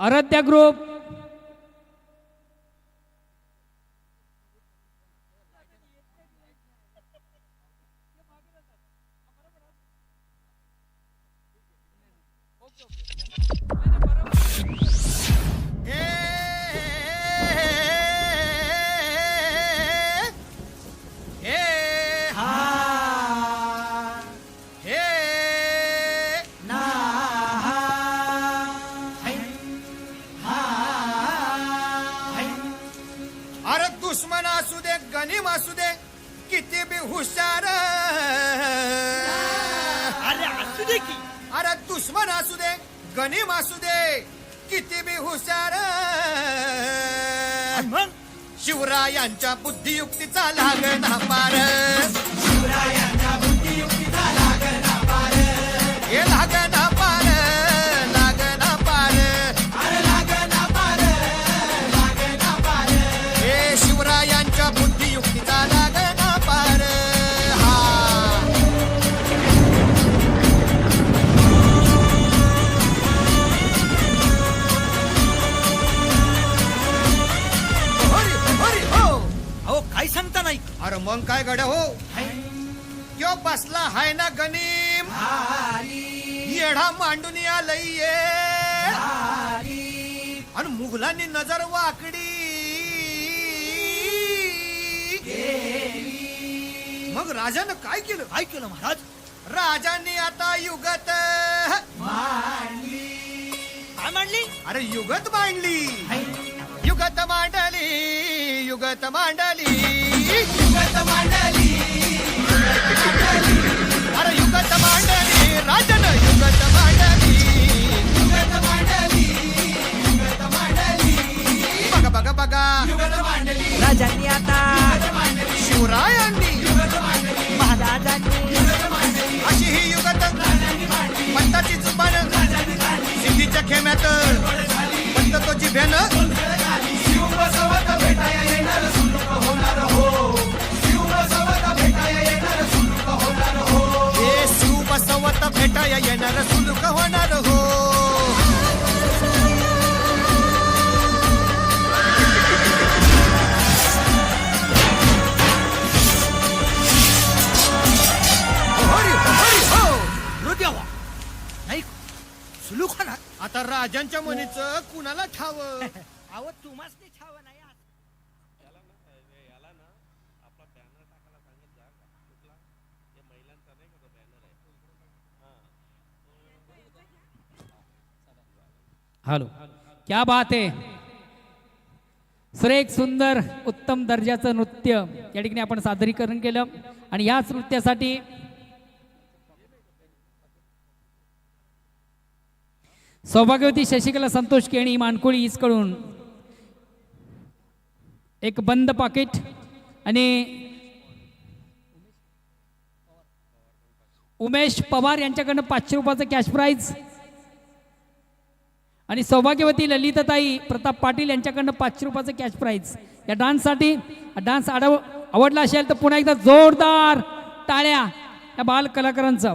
Aaradhya group दुश्मन असू दे गनीम असू दे किती बी हुशार अरे असू दे की अरे दुश्मन असू दे गनीम असू दे किती बी हुशार मग शिवरायांच्या बुद्धियुक्तीचा लागना पार शिवरायांच्या बुद्धियुक्तीचा लागना पार हे लागना पार लागना पार अरे लागना पार लागना पार हे शिवरायांच्या बुद्धियुक्तीचा लागना पार हा हरी हरी हो अहो काय सांगता नाही अरे मग काय गड्या हो क्यो बसला हाय ना गनीम येढा मांडून आलय ये आणि मुघलांनी नजर वाकडी मग राजानं काय केलं काय केलं महाराज राजांनी आता युगत काय मांडली अरे युगत मांडली युगत मांडली युगत मांडली युगत मांडली अरे युगत मांडली राजानं युगत मांडली युगत मांडली युगत मांडली बघा बघा बघा युगत मांडली राजांनी आता शिवरायांनी महाराजांनी अशी ही युगत पंताची जुबान सिद्धीच्या खेम्यात पंत तो जिभ्यानं शिवबसवत भेटाया येणार सुलूक होणार हो शिवबसवत भेटाया येणार सुलूक होणार हो हे शिव बसवत भेटाया येणार सुलूक होणार हो हरी हरी हो देवा नाही सुलूक होणार आता राजांच्या म्हणीचं कुणाला ठाव अहो तुम्हाच नाही छाव नाही हॅलो क्या बात आहे सर एक सुंदर उत्तम दर्जाचं नृत्य या ठिकाणी आपण सादरीकरण केलं आणि याच नृत्यासाठी सौभाग्यवती शशिकला संतोष केणी मानकुळी इसकडून एक बंद पाकिट आणि उमेश पवार यांच्याकडनं 500 रुपयाचं कॅश प्राइज आणि सौभाग्यवती ललिताताई प्रताप पाटील यांच्याकडनं 500 रुपयाचं कॅश प्राइज या डान्ससाठी डान्स आवडला असेल तर पुन्हा एकदा जोरदार टाळ्या या बाल कलाकारांचा